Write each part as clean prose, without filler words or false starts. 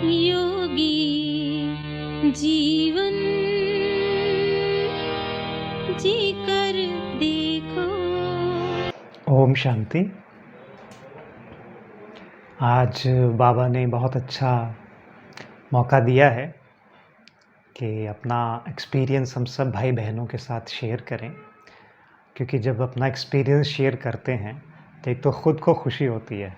योगी जीवन जी कर देखो। ओम शांति। आज बाबा ने बहुत अच्छा मौका दिया है कि अपना एक्सपीरियंस हम सब भाई बहनों के साथ शेयर करें, क्योंकि जब अपना एक्सपीरियंस शेयर करते हैं तो एक तो ख़ुद को खुशी होती है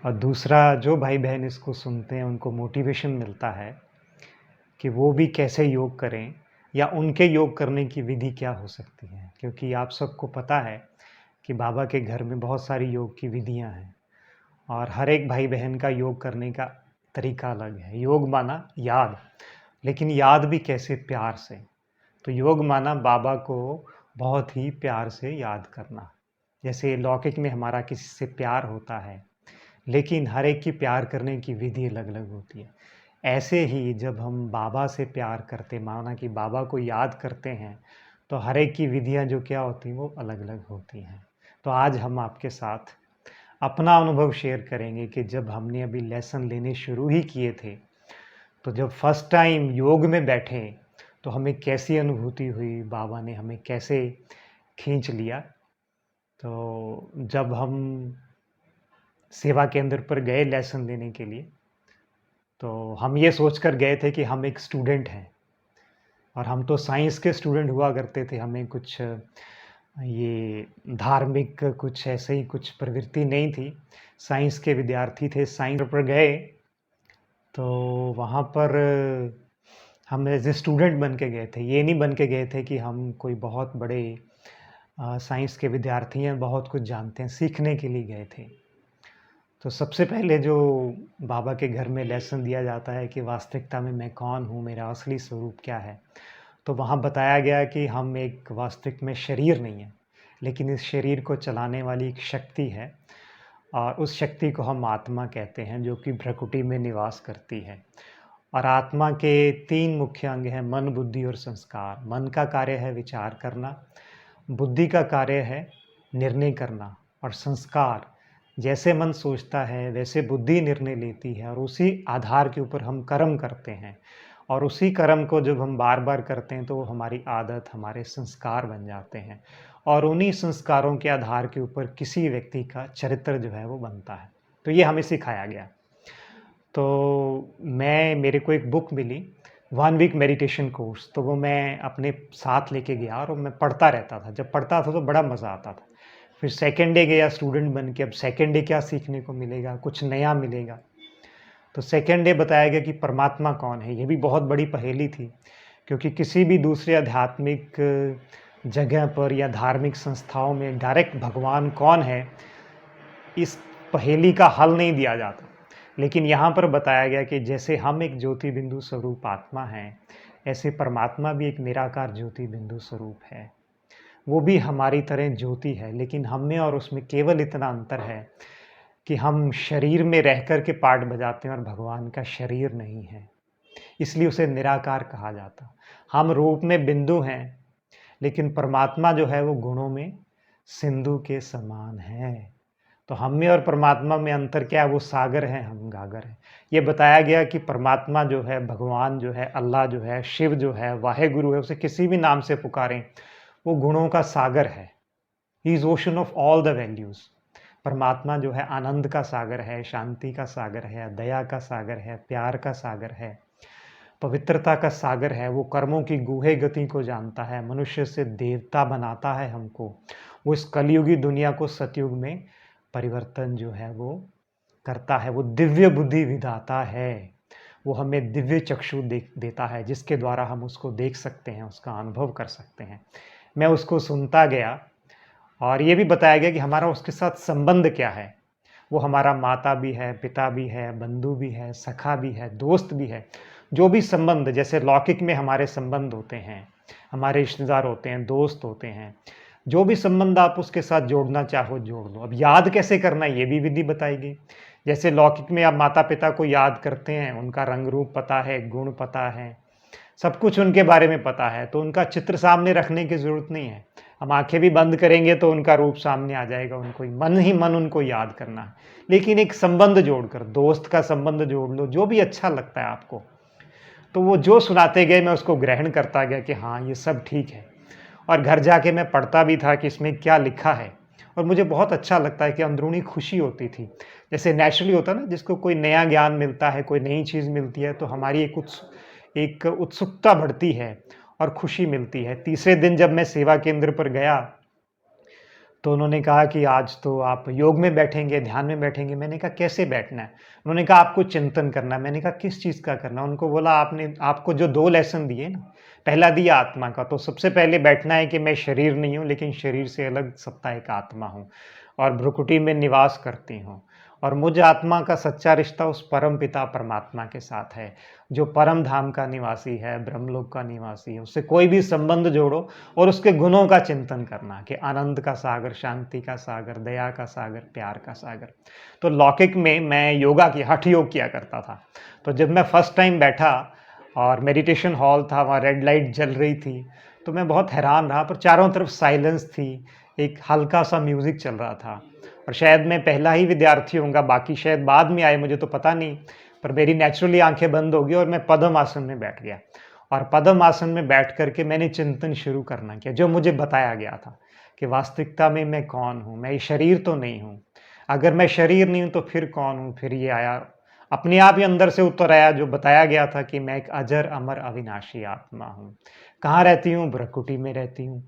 और दूसरा जो भाई बहन इसको सुनते हैं उनको मोटिवेशन मिलता है कि वो भी कैसे योग करें या उनके योग करने की विधि क्या हो सकती है। क्योंकि आप सबको पता है कि बाबा के घर में बहुत सारी योग की विधियाँ हैं और हर एक भाई बहन का योग करने का तरीका अलग है। योग माना याद, लेकिन याद भी कैसे? प्यार से। तो योग माना बाबा को बहुत ही प्यार से याद करना। जैसे लौकिक में हमारा किसी से प्यार होता है, लेकिन हर एक की प्यार करने की विधि अलग-अलग होती है। ऐसे ही जब हम बाबा से प्यार करते, माना कि बाबा को याद करते हैं, तो हर एक की विधियाँ जो क्या होती हैं वो अलग-अलग होती हैं। तो आज हम आपके साथ अपना अनुभव शेयर करेंगे कि जब हमने अभी लेसन लेने शुरू ही किए थे, तो जब फर्स्ट टाइम योग में बैठे तो हमें कैसी अनुभूति हुई, बाबा ने हमें कैसे खींच लिया। तो जब हम सेवा केंद्र पर गए लेसन लेने के लिए, तो हम ये सोचकर गए थे कि हम एक स्टूडेंट हैं और हम तो साइंस के स्टूडेंट हुआ करते थे। हमें कुछ ये धार्मिक कुछ ऐसे ही कुछ प्रवृत्ति नहीं थी। साइंस के विद्यार्थी थे। साइंस पर गए तो वहाँ पर हम एज़ ए स्टूडेंट बन के गए थे। ये नहीं बन के गए थे कि हम कोई बहुत बड़े साइंस के विद्यार्थी हैं, बहुत कुछ जानते हैं, सीखने के लिए गए थे। तो सबसे पहले जो बाबा के घर में लेसन दिया जाता है कि वास्तविकता में मैं कौन हूँ, मेरा असली स्वरूप क्या है। तो वहाँ बताया गया कि हम एक वास्तविक में शरीर नहीं है, लेकिन इस शरीर को चलाने वाली एक शक्ति है और उस शक्ति को हम आत्मा कहते हैं, जो कि भ्रकुटी में निवास करती है। और आत्मा के 3 मुख्य अंग हैं, मन, बुद्धि और संस्कार। मन का कार्य है विचार करना, बुद्धि का कार्य है निर्णय करना और संस्कार जैसे मन सोचता है वैसे बुद्धि निर्णय लेती है और उसी आधार के ऊपर हम कर्म करते हैं। और उसी कर्म को जब हम बार-बार करते हैं तो वो हमारी आदत, हमारे संस्कार बन जाते हैं और उन्हीं संस्कारों के आधार के ऊपर किसी व्यक्ति का चरित्र जो है वो बनता है। तो ये हमें सिखाया गया। तो मेरे को एक बुक मिली 1 वीक मेडिटेशन कोर्स, तो वो मैं अपने साथ लेके गया और मैं पढ़ता रहता था। जब पढ़ता था तो बड़ा मज़ा आता था। फिर सेकंड डे गया स्टूडेंट बन के, अब सेकंड डे क्या सीखने को मिलेगा, कुछ नया मिलेगा। तो सेकंड डे बताया गया कि परमात्मा कौन है। ये भी बहुत बड़ी पहेली थी, क्योंकि किसी भी दूसरे आध्यात्मिक जगह पर या धार्मिक संस्थाओं में डायरेक्ट भगवान कौन है, इस पहेली का हल नहीं दिया जाता। लेकिन यहाँ पर बताया गया कि जैसे हम एक ज्योति बिंदु स्वरूप आत्मा हैं, ऐसे परमात्मा भी एक निराकार ज्योति बिंदु स्वरूप है। वो भी हमारी तरह ज्योति है, लेकिन हम में और उसमें केवल इतना अंतर है कि हम शरीर में रह कर के पार्ट बजाते हैं और भगवान का शरीर नहीं है, इसलिए उसे निराकार कहा जाता। हम रूप में बिंदु हैं, लेकिन परमात्मा जो है वो गुणों में सिंधु के समान है। तो हम में और परमात्मा में अंतर क्या है? वो सागर हैं, हम गागर हैं। ये बताया गया कि परमात्मा जो है, भगवान जो है, अल्लाह जो है, शिव जो है, वाहेगुरु है, उसे किसी भी नाम से पुकारें, वो गुणों का सागर है। He is ocean of all the values. परमात्मा जो है आनंद का सागर है, शांति का सागर है, दया का सागर है, प्यार का सागर है, पवित्रता का सागर है। वो कर्मों की गूढ़ गति को जानता है, मनुष्य से देवता बनाता है हमको। वो इस कलयुगी दुनिया को सतयुग में परिवर्तन जो है वो करता है। वो दिव्य बुद्धि विधाता है। वो हमें दिव्य चक्षु देता है, जिसके द्वारा हम उसको देख सकते हैं, उसका अनुभव कर सकते हैं। मैं उसको सुनता गया और ये भी बताया गया कि हमारा उसके साथ संबंध क्या है। वो हमारा माता भी है, पिता भी है, बंधु भी है, सखा भी है, दोस्त भी है। जो भी संबंध, जैसे लौकिक में हमारे संबंध होते हैं, हमारे रिश्तेदार होते हैं, दोस्त होते हैं, जो भी संबंध आप उसके साथ जोड़ना चाहो जोड़ लो। अब याद कैसे करना है, ये भी विधि बताई गई। जैसे लौकिक में आप माता पिता को याद करते हैं, उनका रंग रूप पता है, गुण पता है, सब कुछ उनके बारे में पता है, तो उनका चित्र सामने रखने की ज़रूरत नहीं है। हम आँखें भी बंद करेंगे तो उनका रूप सामने आ जाएगा, उनको ही मन उनको याद करना है। लेकिन एक संबंध जोड़कर, दोस्त का संबंध जोड़ लो, जो भी अच्छा लगता है आपको। तो वो जो सुनाते गए मैं उसको ग्रहण करता गया कि हाँ, ये सब ठीक है। और घर जाके मैं पढ़ता भी था कि इसमें क्या लिखा है, और मुझे बहुत अच्छा लगता है कि अंदरूनी खुशी होती थी। जैसे नेचुरली होता है ना, जिसको कोई नया ज्ञान मिलता है, कोई नई चीज़ मिलती है, तो हमारी एक उत्सुकता बढ़ती है और खुशी मिलती है। तीसरे दिन जब मैं सेवा केंद्र पर गया, तो उन्होंने कहा कि आज तो आप योग में बैठेंगे, ध्यान में बैठेंगे। मैंने कहा कैसे बैठना है? उन्होंने कहा आपको चिंतन करना है। मैंने कहा किस चीज़ का करना है? उनको बोला आपने आपको जो 2 लेसन दिए ना, पहला दिया आत्मा का, तो सबसे पहले बैठना है कि मैं शरीर नहीं हूँ, लेकिन शरीर से अलग सत्ता एक आत्मा हूँ और भ्रुकुटी में निवास करती हूँ। और मुझ आत्मा का सच्चा रिश्ता उस परम पिता परमात्मा के साथ है, जो परम धाम का निवासी है, ब्रह्मलोक का निवासी है। उससे कोई भी संबंध जोड़ो और उसके गुणों का चिंतन करना कि आनंद का सागर, शांति का सागर, दया का सागर, प्यार का सागर। तो लौकिक में मैं योगा की हठ योग किया करता था। तो जब मैं फर्स्ट टाइम बैठा और मेडिटेशन हॉल था, वहाँ रेड लाइट जल रही थी, तो मैं बहुत हैरान रहा, पर चारों तरफ साइलेंस थी, एक हल्का-सा म्यूज़िक चल रहा था। और शायद मैं पहला ही विद्यार्थी होऊँगा, बाकी शायद बाद में आए, मुझे तो पता नहीं। पर मेरी नेचुरली आँखें बंद हो गई और मैं पद्म आसन में बैठ गया। और पद्म आसन में बैठ कर के मैंने चिंतन शुरू करना किया, जो मुझे बताया गया था कि वास्तविकता में मैं कौन हूँ? मैं ये शरीर तो नहीं हूँ। अगर मैं शरीर नहीं हूँ तो फिर कौन हूँ? फिर ये आया, अपने आप ही अंदर से उत्तर आया जो बताया गया था कि मैं एक अजर, अमर, अविनाशी आत्मा हूँ। कहाँ रहती हूँ? भ्रकुटी में रहती हूँ।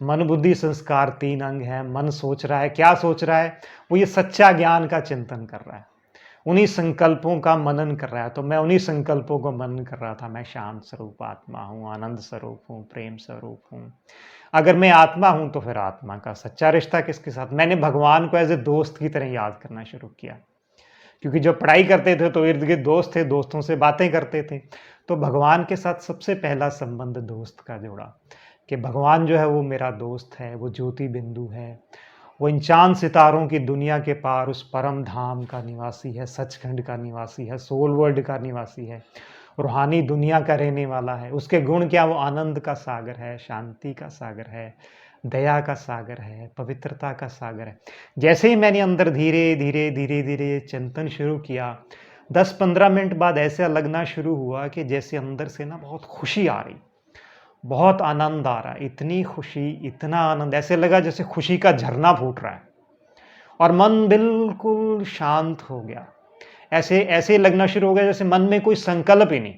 मन, बुद्धि, संस्कार 3 अंग हैं। मन सोच रहा है, क्या सोच रहा है? वो ये सच्चा ज्ञान का चिंतन कर रहा है। उन्हीं संकल्पों का मनन कर रहा है, तो मैं उन्हीं संकल्पों को मनन कर रहा था। मैं शांत स्वरूप आत्मा हूँ, आनंद स्वरूप हूँ, प्रेम स्वरूप हूँ। अगर मैं आत्मा हूँ, तो फिर आत्मा का सच्चा रिश्ता किसके साथ? मैंने भगवान को एज़ ए दोस्त की तरह याद करना शुरू किया। क्योंकि जब पढ़ाई करते थे तो इर्द-गिर्द दोस्त थे, दोस्तों से बातें करते थे। तो भगवान के साथ सबसे पहला संबंध दोस्त का जोड़ा कि भगवान जो है वो मेरा दोस्त है, वो ज्योति बिंदु है। वो इन चाँद सितारों की दुनिया के पार उस परम धाम का निवासी है, सचखंड का निवासी है, सोल वर्ल्ड का निवासी है, रूहानी दुनिया का रहने वाला है। उसके गुण क्या? वो आनंद का सागर है, शांति का सागर है, दया का सागर है, पवित्रता का सागर है। जैसे ही मैंने अंदर धीरे-धीरे, धीरे-धीरे चिंतन शुरू किया, 10-15 मिनट बाद ऐसा लगना शुरू हुआ कि जैसे अंदर से ना बहुत खुशी आ रही, बहुत आनंद आ रहा है। इतनी खुशी, इतना आनंद, ऐसे लगा जैसे खुशी का झरना फूट रहा है और मन बिल्कुल शांत हो गया। ऐसे ऐसे लगना शुरू हो गया जैसे मन में कोई संकल्प ही नहीं।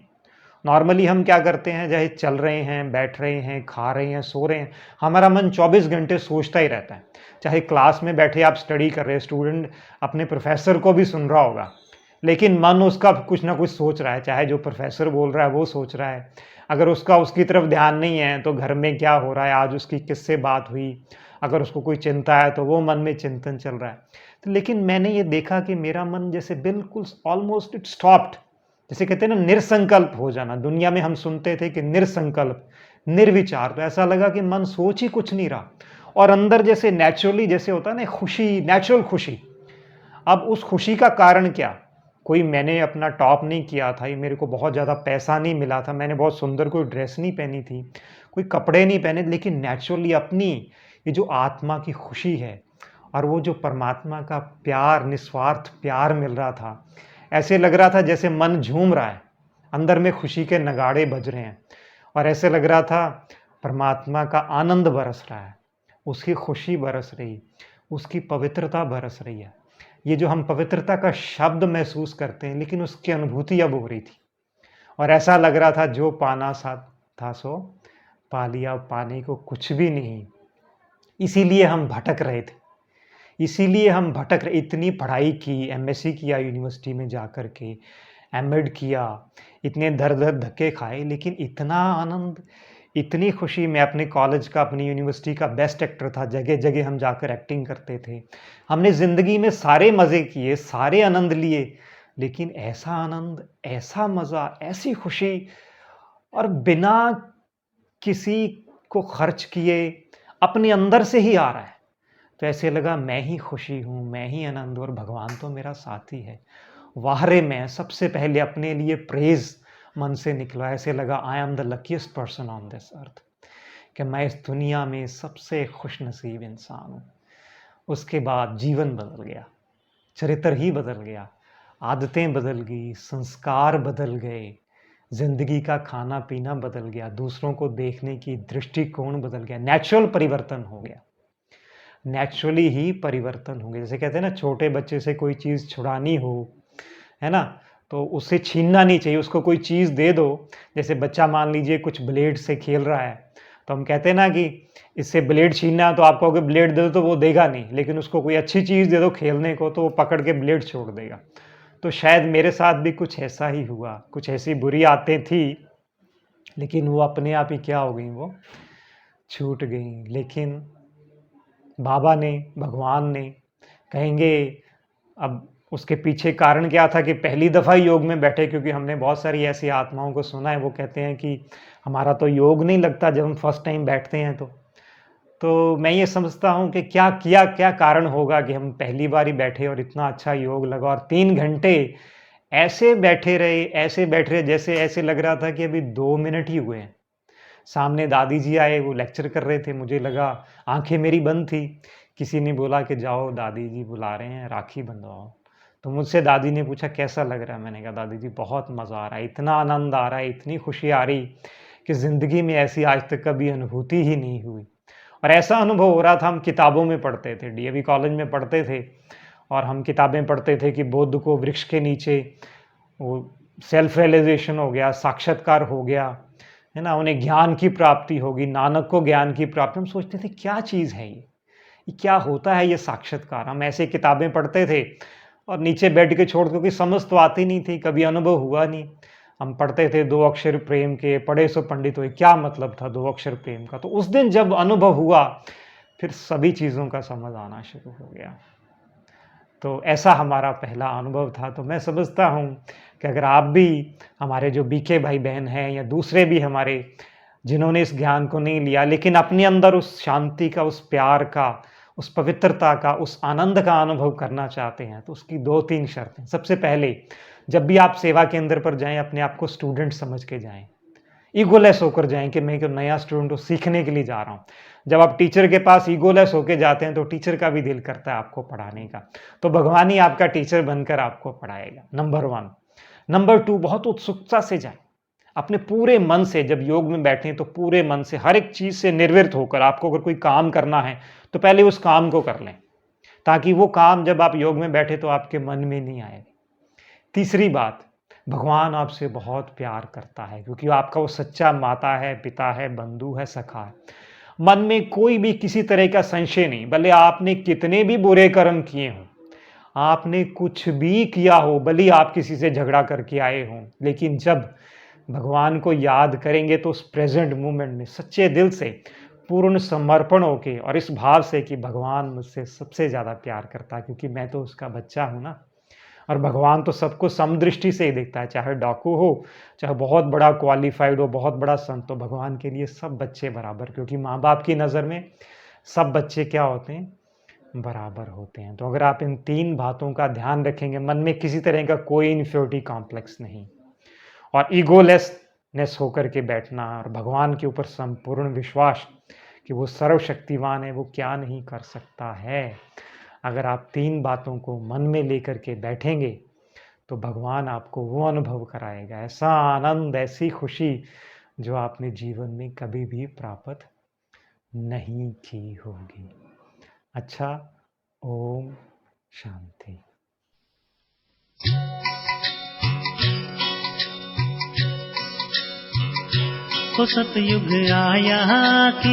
नॉर्मली हम क्या करते हैं, चाहे चल रहे हैं, बैठ रहे हैं, खा रहे हैं, सो रहे हैं, हमारा मन 24 घंटे सोचता ही रहता है। चाहे क्लास में बैठे आप स्टडी कर रहे हैं, स्टूडेंट अपने प्रोफेसर को भी सुन रहा होगा, लेकिन मन उसका कुछ ना कुछ सोच रहा है, चाहे जो प्रोफेसर बोल रहा है वो सोच रहा है। अगर उसका उसकी तरफ ध्यान नहीं है तो घर में क्या हो रहा है, आज उसकी किससे बात हुई, अगर उसको कोई चिंता है तो वो मन में चिंतन चल रहा है। तो लेकिन मैंने ये देखा कि मेरा मन जैसे बिल्कुल ऑलमोस्ट इट स्टॉप्ड, जैसे कहते हैं ना निरसंकल्प हो जाना। दुनिया में हम सुनते थे कि निरसंकल्प, निर्विचार, तो ऐसा लगा कि मन सोच ही कुछ नहीं रहा और अंदर जैसे नेचुरली जैसे होता है ना खुशी, नेचुरल खुशी। अब उस खुशी का कारण क्या? कोई मैंने अपना टॉप नहीं किया था, ये मेरे को बहुत ज़्यादा पैसा नहीं मिला था, मैंने बहुत सुंदर कोई ड्रेस नहीं पहनी थी, कोई कपड़े नहीं पहने, लेकिन नेचुरली अपनी ये जो आत्मा की खुशी है और वो जो परमात्मा का प्यार, निस्वार्थ प्यार मिल रहा था, ऐसे लग रहा था जैसे मन झूम रहा है, अंदर में खुशी के नगाड़े बज रहे हैं और ऐसे लग रहा था परमात्मा का आनंद बरस रहा है, उसकी खुशी बरस रही, उसकी पवित्रता बरस रही है। ये जो हम पवित्रता का शब्द महसूस करते हैं, लेकिन उसकी अनुभूति अब हो रही थी और ऐसा लग रहा था जो पाना सा था सो पा लिया, पाने को कुछ भी नहीं। इसीलिए हम भटक रहे थे, इसीलिए हम भटक रहे। इतनी पढ़ाई की, एमएससी किया यूनिवर्सिटी में जाकर के, एमएड किया, इतने दर-दर धक्के खाए, लेकिन इतना आनंद, इतनी खुशी। मैं अपने कॉलेज का, अपनी यूनिवर्सिटी का बेस्ट एक्टर था, जगह-जगह हम जाकर एक्टिंग करते थे। हमने ज़िंदगी में सारे मज़े किए, सारे आनंद लिए, लेकिन ऐसा आनंद, ऐसा मज़ा, ऐसी खुशी और बिना किसी को खर्च किए अपने अंदर से ही आ रहा है। तो ऐसे लगा मैं ही खुशी हूँ, मैं ही आनंद, और भगवान तो मेरा साथी है। वाह रे! मैं सबसे पहले अपने लिए प्रेज़ मन से निकला। ऐसे लगा I am the luckiest person on this earth, कि मैं इस दुनिया में सबसे खुशनसीब इंसान हूँ। उसके बाद जीवन बदल गया, चरित्र ही बदल गया, आदतें बदल गई, संस्कार बदल गए, ज़िंदगी का खाना-पीना बदल गया, दूसरों को देखने की दृष्टिकोण बदल गया, नेचुरल परिवर्तन हो गया। नेचुरली ही परिवर्तन होंगे। जैसे कहते हैं ना, छोटे बच्चे से कोई चीज़ छुड़ानी हो, है ना? तो उससे छीनना नहीं चाहिए, उसको कोई चीज़ दे दो। जैसे बच्चा मान लीजिए कुछ ब्लेड से खेल रहा है, तो हम कहते हैं ना कि इससे ब्लेड छीनना है, तो आप कहोगे ब्लेड दे दो, तो वो देगा नहीं, लेकिन उसको कोई अच्छी चीज़ दे दो खेलने को, तो वो पकड़ के ब्लेड छोड़ देगा। तो शायद मेरे साथ भी कुछ ऐसा ही हुआ, कुछ ऐसी बुरी आदतें थी, लेकिन वो अपने आप ही क्या हो गई, वो छूट गई। लेकिन बाबा ने, भगवान ने, कहेंगे अब उसके पीछे कारण क्या था कि पहली दफ़ा योग में बैठे, क्योंकि हमने बहुत सारी ऐसी आत्माओं को सुना है, वो कहते हैं कि हमारा तो योग नहीं लगता जब हम फर्स्ट टाइम बैठते हैं तो। तो मैं ये समझता हूँ कि क्या कारण होगा कि हम पहली बार ही बैठे और इतना अच्छा योग लगा और 3 घंटे ऐसे बैठे रहे जैसे ऐसे लग रहा था कि अभी 2 मिनट ही हुए हैं। सामने दादी जी आए, वो लेक्चर कर रहे थे, मुझे लगा आँखें मेरी बंद थी। किसी ने बोला कि जाओ दादी जी बुला रहे हैं, राखी बँधवाओ। तो मुझसे दादी ने पूछा कैसा लग रहा है? मैंने कहा दादी जी बहुत मज़ा आ रहा है, इतना आनंद आ रहा है, इतनी खुशी आ रही कि ज़िंदगी में ऐसी आज तक कभी अनुभूति ही नहीं हुई। और ऐसा अनुभव हो रहा था, हम किताबों में पढ़ते थे, डीएवी कॉलेज में पढ़ते थे और हम किताबें पढ़ते थे कि बुद्ध को वृक्ष के नीचे वो सेल्फ रियलाइज़ेशन हो गया, साक्षात्कार हो गया, है ना? उन्हें ज्ञान की प्राप्ति होगी, नानक को ज्ञान की प्राप्ति। हम सोचते थे क्या चीज़ है ये? ये क्या होता है ये साक्षात्कार? हम ऐसे किताबें पढ़ते थे और नीचे बेड के छोड़, क्योंकि समझ तो आती नहीं थी, कभी अनुभव हुआ नहीं। हम पढ़ते थे 2 अक्षर प्रेम के, पढ़े सो पंडित होए, क्या मतलब था 2 अक्षर प्रेम का? तो उस दिन जब अनुभव हुआ, फिर सभी चीज़ों का समझ आना शुरू हो गया। तो ऐसा हमारा पहला अनुभव था। तो मैं समझता हूँ कि अगर आप भी, हमारे जो बीके भाई-बहन हैं या दूसरे भी हमारे, जिन्होंने इस ज्ञान को नहीं लिया लेकिन अपने अंदर उस शांति का, उस प्यार का, उस पवित्रता का, उस आनंद का अनुभव करना चाहते हैं, तो उसकी 2-3 शर्तें। सबसे पहले, जब भी आप सेवा केंद्र पर जाएँ, अपने आप को स्टूडेंट समझ के जाएँ। ईगोलेस होकर जाएँ कि मैं एक नया स्टूडेंट हूँ, सीखने के लिए जा रहा हूँ। जब आप टीचर के पास ईगोलेस होके जाते हैं, तो टीचर का भी दिल करता है आपको पढ़ाने का। तो भगवान ही आपका टीचर बनकर आपको पढ़ाएगा, नंबर 1। नंबर 2, बहुत उत्सुकता से जाएँ। अपने पूरे मन से जब योग में बैठें, तो पूरे मन से हर एक चीज़ से निर्वृत्त होकर, आपको अगर कोई काम करना है, तो पहले उस काम को कर लें, ताकि वो काम जब आप योग में बैठे तो आपके मन में नहीं आए। तीसरी बात, भगवान आपसे बहुत प्यार करता है, क्योंकि आपका वो सच्चा माता है, पिता है, बंधु है, सखा है। मन में कोई भी किसी तरह का संशय नहीं, भले आपने कितने भी बुरे कर्म किए हों, आपने कुछ भी किया हो, भले ही आप किसी से झगड़ा करके आए हों, लेकिन जब भगवान को याद करेंगे, तो उस प्रेज़ेंट मोमेंट में सच्चे दिल से, पूर्ण समर्पण होके और इस भाव से कि भगवान मुझसे सबसे ज़्यादा प्यार करता है, क्योंकि मैं तो उसका बच्चा हूँ ना। और भगवान तो सबको समदृष्टि से ही देखता है, चाहे डाकू हो, चाहे बहुत बड़ा क्वालिफ़ाइड हो, बहुत बड़ा संत हो, भगवान के लिए सब बच्चे बराबर, क्योंकि माँ-बाप की नज़र में सब बच्चे क्या होते हैं? बराबर होते हैं। तो अगर आप इन 3 बातों का ध्यान रखेंगे, मन में किसी तरह का कोई इन्फिरिटी कॉम्प्लेक्स नहीं और ईगोलेसनेस होकर के बैठना और भगवान के ऊपर संपूर्ण विश्वास कि वो सर्वशक्तिमान है, वो क्या नहीं कर सकता है। अगर आप 3 बातों को मन में लेकर के बैठेंगे, तो भगवान आपको वो अनुभव कराएगा, ऐसा आनंद, ऐसी खुशी जो आपने जीवन में कभी भी प्राप्त नहीं की होगी। अच्छा, ओम शांति। तो सतयुग आया कि